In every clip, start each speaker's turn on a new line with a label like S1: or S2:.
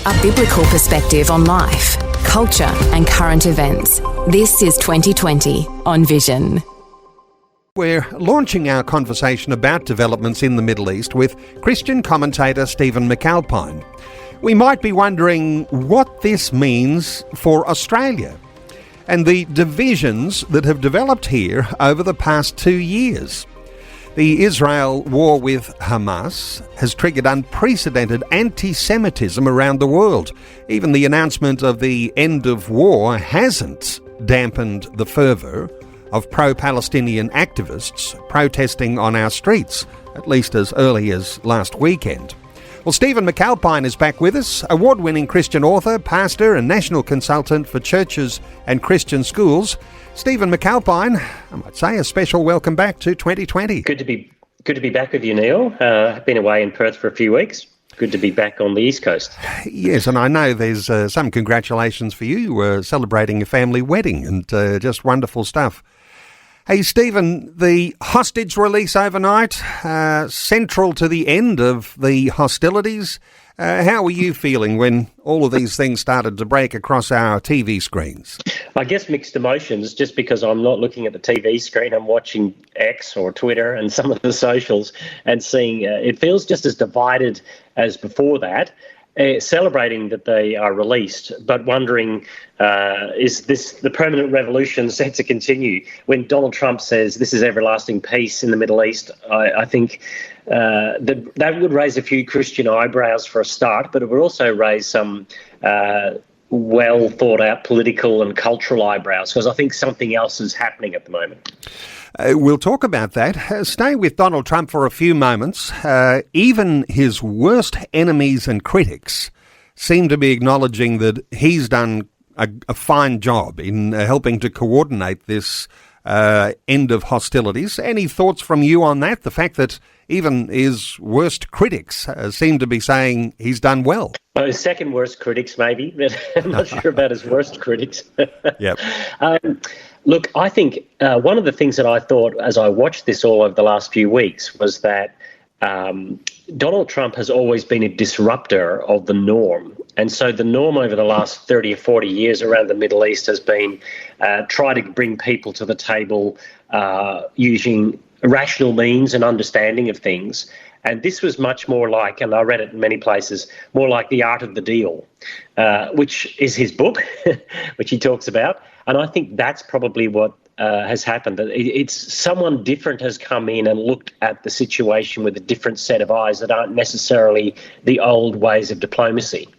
S1: a biblical perspective on life, culture and current events. This is 2020 on Vision.
S2: We're launching our conversation about developments in the Middle East with Christian commentator Stephen McAlpine. We might be wondering what this means for Australia and the divisions that have developed here over the past 2 years. The Israel war with Hamas has triggered unprecedented anti-Semitism around the world. Even the announcement of the end of war hasn't dampened the fervour of pro-Palestinian activists protesting on our streets, at least as early as last weekend. Well, Stephen McAlpine is back with us, award-winning Christian author, pastor and national consultant for churches and Christian schools. Stephen McAlpine, I might say a special welcome back to 2020.
S3: Good to be back with you, Neil. I've been away in Perth for a few weeks. Good to be back on the East Coast.
S2: Yes, and I know there's some congratulations for you. You were celebrating a family wedding and just wonderful stuff. Hey, Stephen, the hostage release overnight, central to the end of the hostilities. How were you feeling when all of these things started to break across our TV screens?
S3: I guess mixed emotions, just because I'm not looking at the TV screen. I'm watching X or Twitter and some of the socials and seeing it feels just as divided as before that. Celebrating that they are released, but wondering, is this the permanent revolution set to continue? When Donald Trump says this is everlasting peace in the Middle East, I think that would raise a few Christian eyebrows for a start, but it would also raise some well thought out political and cultural eyebrows, because I think something else is happening at the moment.
S2: We'll talk about that. Stay with Donald Trump for a few moments. Even his worst enemies and critics seem to be acknowledging that he's done a fine job in helping to coordinate this end of hostilities. Any thoughts from you on that? The fact that even his worst critics seem to be saying he's done well.
S3: Well, his second worst critics, maybe, but I'm not sure about his worst critics.
S2: Yep.
S3: Look, I think one of the things that I thought as I watched this all over the last few weeks was that Donald Trump has always been a disruptor of the norm. And so the norm over the last 30 or 40 years around the Middle East has been try to bring people to the table using rational means and understanding of things. And this was much more like, and I read it in many places, more like The Art of the Deal, which is his book, which he talks about. And I think that's probably what has happened. It's someone different has come in and looked at the situation with a different set of eyes that aren't necessarily the old ways of diplomacy.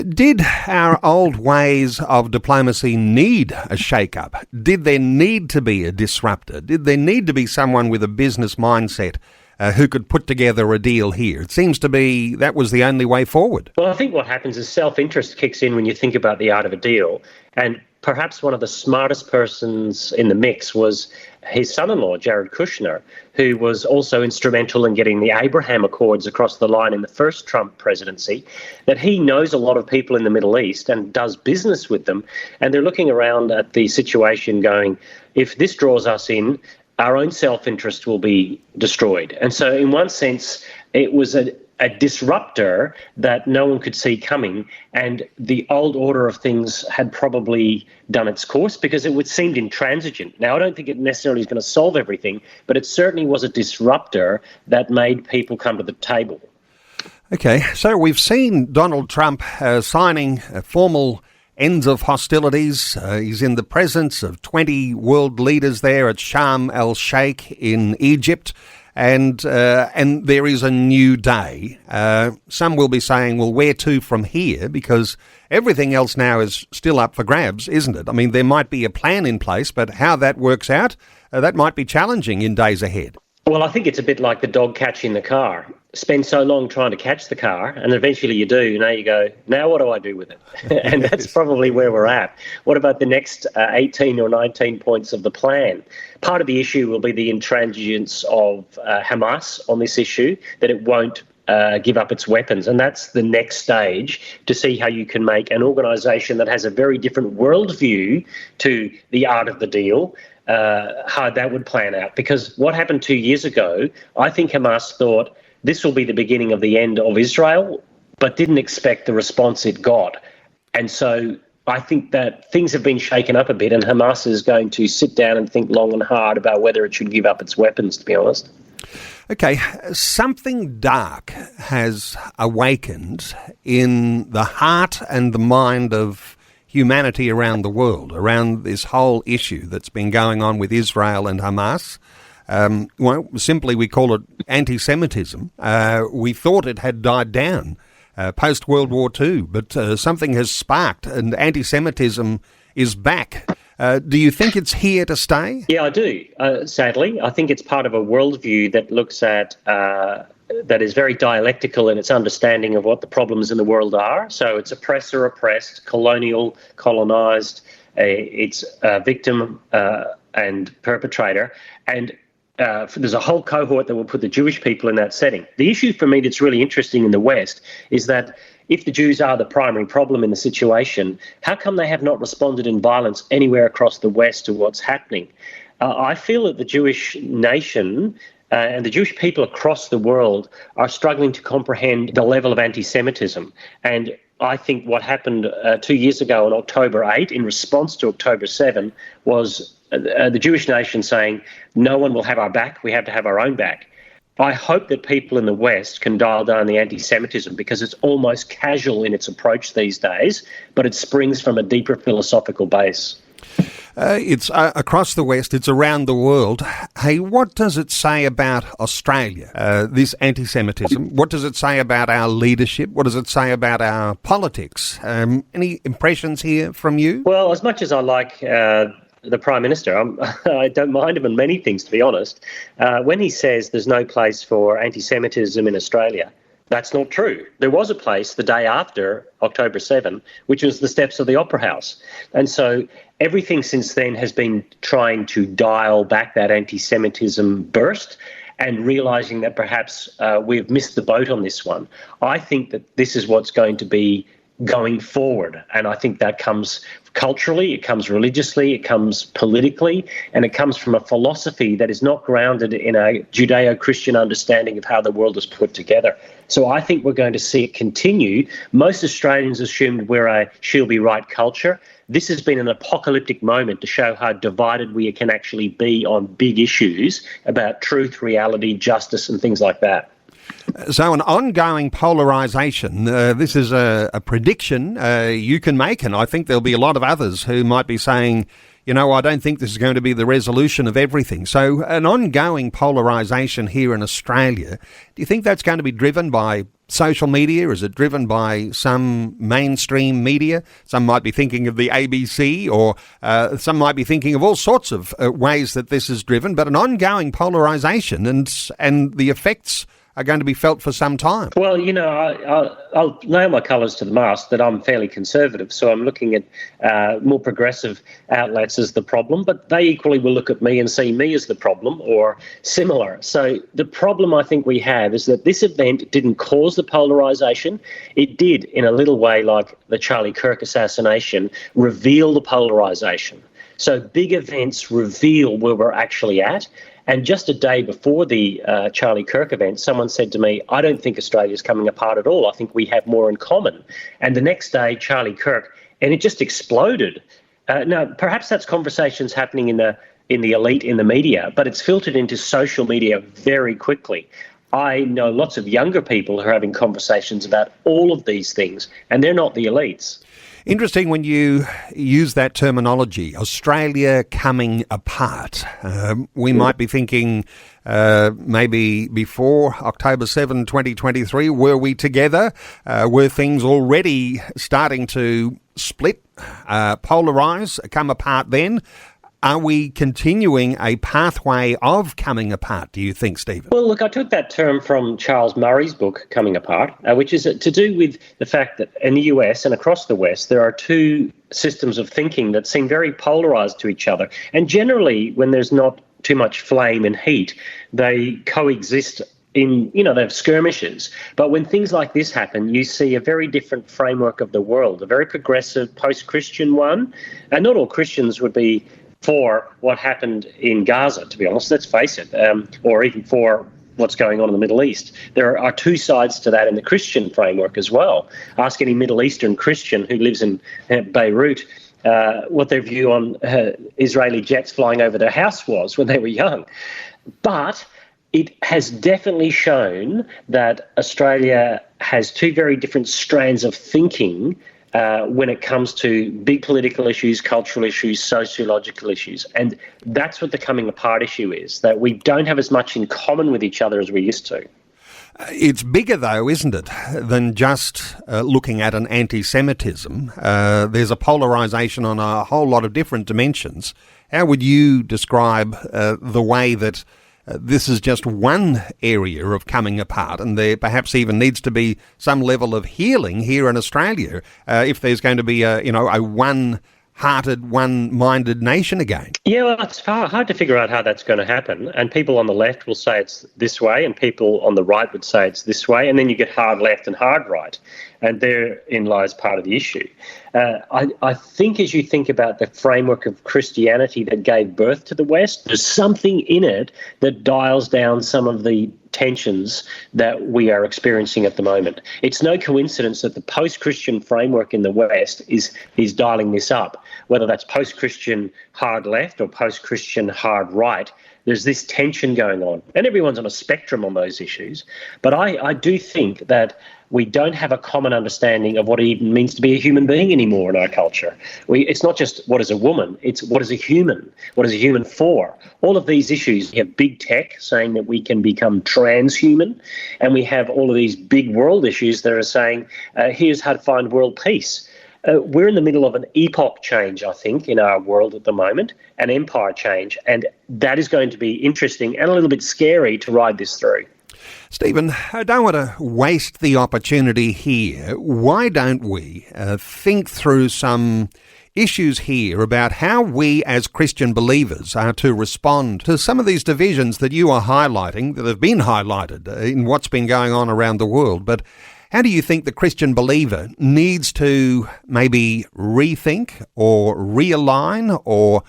S2: Did our old ways of diplomacy need a shake-up? Did there need to be a disruptor? Did there need to be someone with a business mindset who could put together a deal here? It seems to be that was the only way forward.
S3: Well, I think what happens is self-interest kicks in when you think about the art of a deal. And perhaps one of the smartest persons in the mix was his son-in-law, Jared Kushner, who was also instrumental in getting the Abraham Accords across the line in the first Trump presidency, that he knows a lot of people in the Middle East and does business with them. And they're looking around at the situation going, if this draws us in, our own self-interest will be destroyed. And so in one sense, it was a disruptor that no one could see coming, and the old order of things had probably done its course because it seemed intransigent. Now, I don't think it necessarily is going to solve everything, but it certainly was a disruptor that made people come to the table.
S2: Okay, so we've seen Donald Trump signing formal ends of hostilities. He's in the presence of 20 world leaders there at Sharm el-Sheikh in Egypt. And there is a new day. Some will be saying, well, where to from here? Because everything else now is still up for grabs, isn't it? I mean, there might be a plan in place, but how that works out, that might be challenging in days ahead.
S3: Well, I think it's a bit like the dog catching the car. Spend so long trying to catch the car, and eventually you do. Now you go, now what do I do with it? And that's probably where we're at. What about the next 18 or 19 points of the plan? Part of the issue will be the intransigence of Hamas on this issue, that it won't give up its weapons. And that's the next stage to see how you can make an organisation that has a very different worldview to the art of the deal, how that would plan out. Because what happened 2 years ago, I think Hamas thought this will be the beginning of the end of Israel, but didn't expect the response it got. And so I think that things have been shaken up a bit, and Hamas is going to sit down and think long and hard about whether it should give up its weapons, to be honest.
S2: Okay, something dark has awakened in the heart and the mind of humanity around the world, around this whole issue that's been going on with Israel and Hamas. Simply we call it anti-Semitism. We thought it had died down post-World War II, but something has sparked and anti-Semitism is back. Do you think it's here to stay?
S3: Yeah, I do, sadly. I think it's part of a worldview that looks at, that is very dialectical in its understanding of what the problems in the world are. So it's oppressor, oppressed, colonial, colonised, it's victim and perpetrator. And there's a whole cohort that will put the Jewish people in that setting. The issue for me that's really interesting in the West is that if the Jews are the primary problem in the situation, how come they have not responded in violence anywhere across the West to what's happening? I feel that the Jewish nation and the Jewish people across the world are struggling to comprehend the level of anti-Semitism. And I think what happened 2 years ago on October 8, in response to October 7, was the Jewish nation saying, no one will have our back, we have to have our own back. I hope that people in the West can dial down the anti-Semitism, because it's almost casual in its approach these days, but it springs from a deeper philosophical base.
S2: It's across the West, it's around the world. Hey, what does it say about Australia, this anti-Semitism? What does it say about our leadership? What does it say about our politics? Any impressions here from you?
S3: Well, as much as I like the Prime Minister, I don't mind him in many things, to be honest. When he says there's no place for anti-Semitism in Australia, that's not true. There was a place the day after October 7, which was the steps of the Opera House. And so everything since then has been trying to dial back that anti-Semitism burst and realising that perhaps we've missed the boat on this one. I think that this is what's going to be going forward. And I think that comes culturally, it comes religiously, it comes politically, and it comes from a philosophy that is not grounded in a Judeo-Christian understanding of how the world is put together. So I think we're going to see it continue. Most Australians assumed we're a she'll be right culture. This has been an apocalyptic moment to show how divided we can actually be on big issues about truth, reality, justice, and things like that.
S2: So an ongoing polarisation, this is a prediction you can make, and I think there'll be a lot of others who might be saying, you know, I don't think this is going to be the resolution of everything. So an ongoing polarisation here in Australia, do you think that's going to be driven by social media? Is it driven by some mainstream media? Some might be thinking of the ABC, or some might be thinking of all sorts of ways that this is driven, but an ongoing polarisation and the effects are going to be felt for some time.
S3: Well, you know, I'll nail my colours to the mast that I'm fairly conservative, so I'm looking at more progressive outlets as the problem, but they equally will look at me and see me as the problem or similar. So the problem I think we have is that this event didn't cause the polarisation. It did, in a little way, like the Charlie Kirk assassination, reveal the polarisation. So big events reveal where we're actually at. And just a day before the Charlie Kirk event, someone said to me, I don't think Australia's coming apart at all. I think we have more in common. And the next day, Charlie Kirk, and it just exploded. Now, perhaps that's conversations happening in the elite, in the media, but it's filtered into social media very quickly. I know lots of younger people who are having conversations about all of these things, and they're not the elites.
S2: Interesting when you use that terminology, Australia coming apart. We might be thinking maybe before October 7, 2023, were we together? Were things already starting to split, polarise, come apart then? Are we continuing a pathway of coming apart, do you think, Stephen?
S3: Well, look, I took that term from Charles Murray's book, Coming Apart, which is to do with the fact that in the US and across the West, there are two systems of thinking that seem very polarised to each other. And generally, when there's not too much flame and heat, they coexist in, they have skirmishes. But when things like this happen, you see a very different framework of the world, a very progressive post-Christian one. And not all Christians would be for what happened in Gaza, to be honest, let's face it, or even for what's going on in the Middle East. There are two sides to that in the Christian framework as well. Ask any Middle Eastern Christian who lives in Beirut what their view on Israeli jets flying over their house was when they were young. But it has definitely shown that Australia has two very different strands of thinking when it comes to big political issues, cultural issues, sociological issues. And that's what the coming apart issue is, that we don't have as much in common with each other as we used to.
S2: It's bigger, though, isn't it, than just looking at an anti-Semitism. There's a polarisation on a whole lot of different dimensions. How would you describe the way that this is just one area of coming apart, and there perhaps even needs to be some level of healing here in Australia if there's going to be a one-hearted, one-minded nation again?
S3: Yeah, well, it's hard to figure out how that's going to happen. And people on the left will say it's this way, and people on the right would say it's this way, and then you get hard left and hard right. And therein lies part of the issue. I think as you think about the framework of Christianity that gave birth to the West, there's something in it that dials down some of the tensions that we are experiencing at the moment. It's no coincidence that the post-Christian framework in the West is dialing this up, whether that's post-Christian hard left or post-Christian hard right. There's this tension going on, and everyone's on a spectrum on those issues. But I do think that we don't have a common understanding of what it even means to be a human being anymore in our culture. It's not just what is a woman, it's what is a human, what is a human for. All of these issues, we have big tech saying that we can become transhuman, and we have all of these big world issues that are saying, here's how to find world peace. We're in the middle of an epoch change, I think, in our world at the moment, an empire change, and that is going to be interesting and a little bit scary to ride this through.
S2: Stephen, I don't want to waste the opportunity here. Why don't we think through some issues here about how we as Christian believers are to respond to some of these divisions that you are highlighting, that have been highlighted in what's been going on around the world. But how do you think the Christian believer needs to maybe rethink or realign, or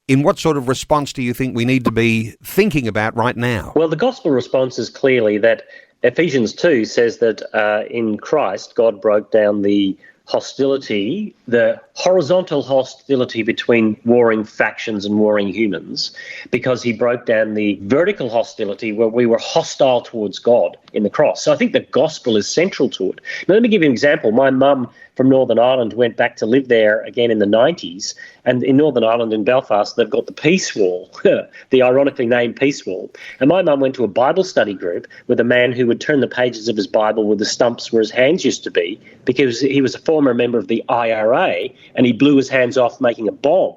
S2: in what sort of response do you think we need to be thinking about right now?
S3: Well, the gospel response is clearly that Ephesians 2 says that in Christ, God broke down the hostility, the horizontal hostility between warring factions and warring humans, because he broke down the vertical hostility where we were hostile towards God in the cross. So I think the gospel is central to it. Now, let me give you an example. My mum from Northern Ireland went back to live there again in the 90s. And in Northern Ireland, in Belfast, they've got the Peace Wall, the ironically named Peace Wall. And my mum went to a Bible study group with a man who would turn the pages of his Bible with the stumps where his hands used to be, because he was a former member of the IRA and he blew his hands off making a bomb.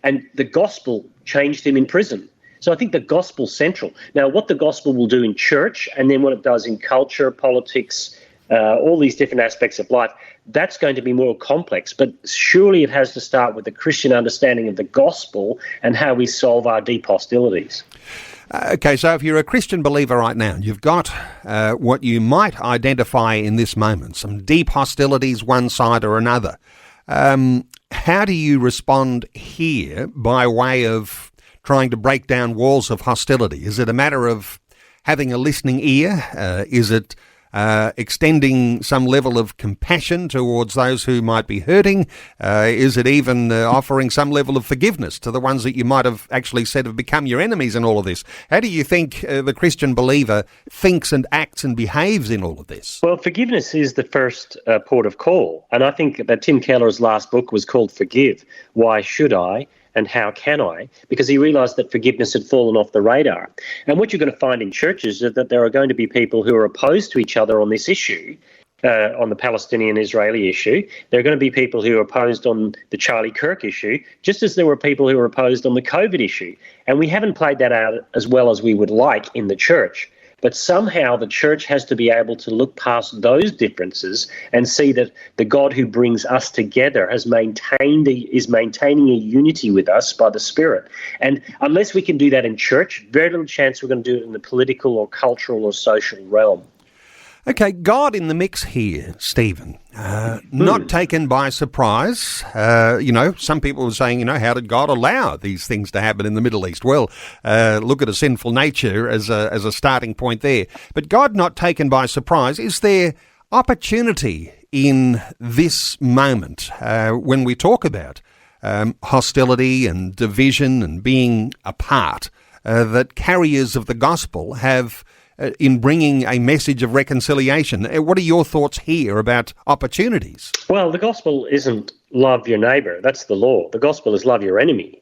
S3: And the gospel changed him in prison. So I think the gospel's central. Now, what the gospel will do in church and then what it does in culture, politics, all these different aspects of life, that's going to be more complex. But surely it has to start with the Christian understanding of the gospel and how we solve our deep hostilities.
S2: Okay, so if you're a Christian believer right now, you've got what you might identify in this moment, some deep hostilities one side or another. How do you respond here by way of trying to break down walls of hostility? Is it a matter of having a listening ear? Is it extending some level of compassion towards those who might be hurting? Is it even offering some level of forgiveness to the ones that you might have actually said have become your enemies in all of this? How do you think the Christian believer thinks and acts and behaves in all of this?
S3: Well, forgiveness is the first port of call. And I think that Tim Keller's last book was called Forgive. Why Should I? And how can I? Because he realised that forgiveness had fallen off the radar. And what you're going to find in churches is that there are going to be people who are opposed to each other on this issue, on the Palestinian-Israeli issue. There are going to be people who are opposed on the Charlie Kirk issue, just as there were people who were opposed on the COVID issue. And we haven't played that out as well as we would like in the church. But somehow the church has to be able to look past those differences and see that the God who brings us together is maintaining a unity with us by the Spirit. And unless we can do that in church, very little chance we're going to do it in the political or cultural or social realm.
S2: Okay, God in the mix here, Stephen. Not taken by surprise. Some people were saying, how did God allow these things to happen in the Middle East? Well, look at a sinful nature as a starting point there. But God not taken by surprise. Is there opportunity in this moment when we talk about hostility and division and being apart that carriers of the gospel have in bringing a message of reconciliation? What are your thoughts here about opportunities?
S3: Well, the gospel isn't love your neighbour. That's the law. The gospel is love your enemy.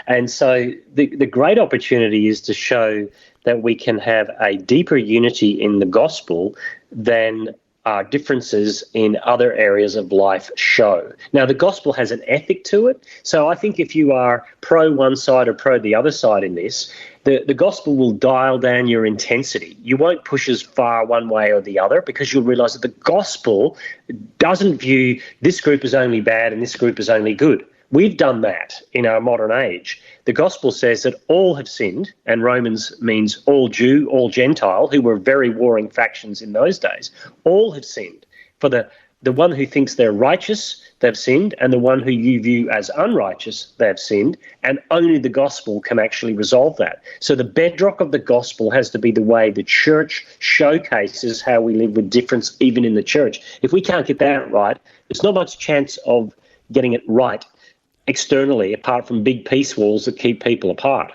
S3: And so the great opportunity is to show that we can have a deeper unity in the gospel than our differences in other areas of life show. Now, the gospel has an ethic to it. So I think if you are pro one side or pro the other side in this, the gospel will dial down your intensity. You won't push as far one way or the other because you'll realise that the gospel doesn't view this group as only bad and this group as only good. We've done that in our modern age. The gospel says that all have sinned, and Romans means all Jew, all Gentile, who were very warring factions in those days. All have sinned. For the one who thinks they're righteous, they've sinned, and the one who you view as unrighteous, they've sinned, and only the gospel can actually resolve that. So the bedrock of the gospel has to be the way the church showcases how we live with difference even in the church. If we can't get that right, there's not much chance of getting it right externally, apart from big peace walls that keep people apart.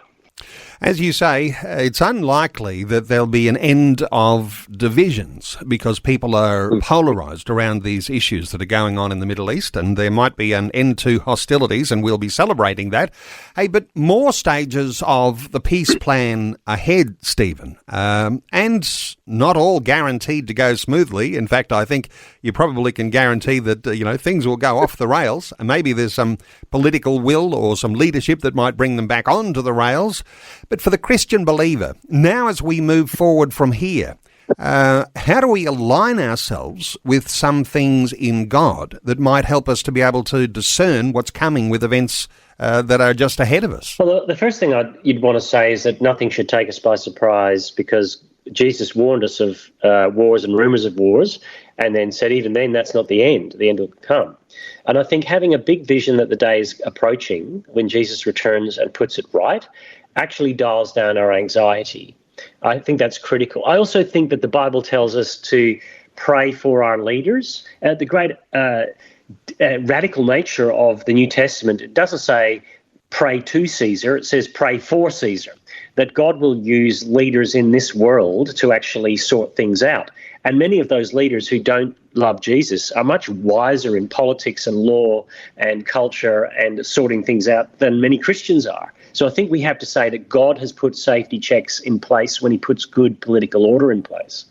S2: As you say, it's unlikely that there'll be an end of divisions because people are polarised around these issues that are going on in the Middle East, and there might be an end to hostilities, and we'll be celebrating that. Hey, but more stages of the peace plan ahead, Stephen, and not all guaranteed to go smoothly. In fact, I think you probably can guarantee that, things will go off the rails, and maybe there's some political will or some leadership that might bring them back onto the rails. But for the Christian believer, now as we move forward from here, how do we align ourselves with some things in God that might help us to be able to discern what's coming with events that are just ahead of us?
S3: Well, the first thing you'd want to say is that nothing should take us by surprise, because Jesus warned us of wars and rumours of wars, and then said even then that's not the end will come. And I think having a big vision that the day is approaching when Jesus returns and puts it right actually dials down our anxiety. I think that's critical. I also think that the Bible tells us to pray for our leaders. The great radical nature of the New Testament, it doesn't say pray to Caesar, it says pray for Caesar, that God will use leaders in this world to actually sort things out. And many of those leaders who don't love Jesus are much wiser in politics and law and culture and sorting things out than many Christians are. So I think we have to say that God has put safety checks in place when he puts good political order in place.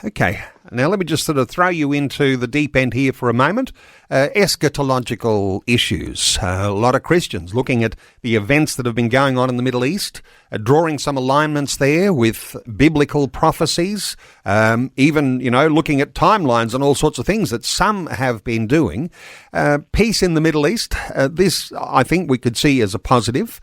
S2: Okay, now let me just sort of throw you into the deep end here for a moment. Eschatological issues. A lot of Christians looking at the events that have been going on in the Middle East, drawing some alignments there with biblical prophecies, even, looking at timelines and all sorts of things that some have been doing. Peace in the Middle East, this I think we could see as a positive.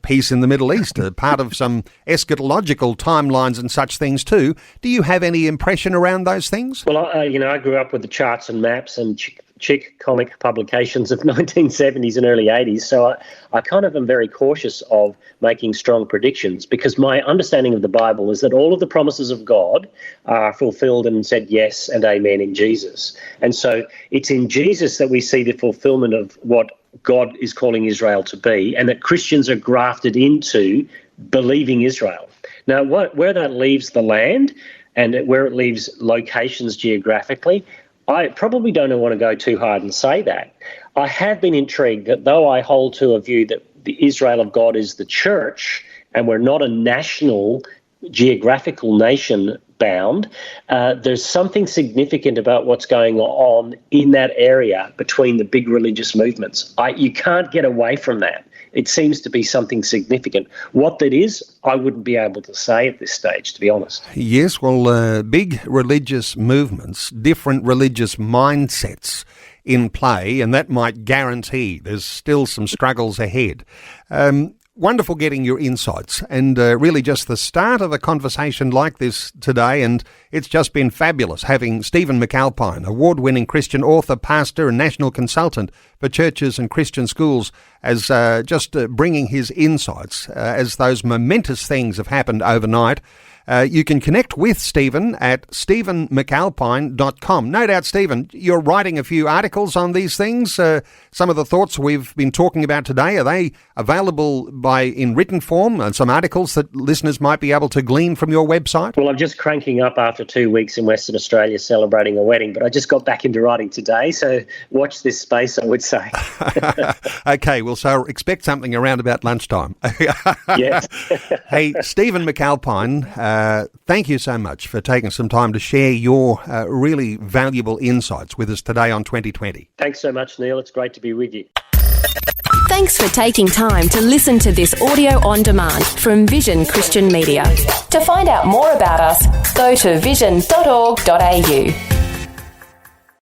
S2: Peace in the Middle East, part of some eschatological timelines and such things too. Do you have any impression around those things?
S3: Well, I grew up with the charts and maps and chick comic publications of 1970s and early 80s, so I kind of am very cautious of making strong predictions, because my understanding of the Bible is that all of the promises of God are fulfilled and said yes and amen in Jesus. And so it's in Jesus that we see the fulfillment of what God is calling Israel to be, and that Christians are grafted into believing Israel. Now, where that leaves the land and where it leaves locations geographically, I probably don't want to go too hard and say that. I have been intrigued that though I hold to a view that the Israel of God is the church and we're not a national geographical nation bound, there's something significant about what's going on in that area between the big religious movements. You can't get away from that. It seems to be something significant. What that is, I wouldn't be able to say at this stage, to be honest.
S2: Yes, well, big religious movements, different religious mindsets in play, and that might guarantee there's still some struggles ahead. wonderful getting your insights, and really just the start of a conversation like this today, and it's just been fabulous having Stephen McAlpine, award-winning Christian author, pastor and national consultant for churches and Christian schools, as just bringing his insights as those momentous things have happened overnight. You can connect with Stephen at stephenmcalpine.com. No doubt, Stephen, you're writing a few articles on these things. Some of the thoughts we've been talking about today, are they available in written form, and some articles that listeners might be able to glean from your website?
S3: Well, I'm just cranking up after 2 weeks in Western Australia celebrating a wedding, but I just got back into writing today, so watch this space, I would say.
S2: Okay, well, so expect something around about lunchtime.
S3: Yes.
S2: Hey, Stephen McAlpine, thank you so much for taking some time to share your really valuable insights with us today on 2020.
S3: Thanks so much, Neil. It's great to be with you.
S1: Thanks for taking time to listen to this audio on demand from Vision Christian Media. To find out more about us, go to vision.org.au.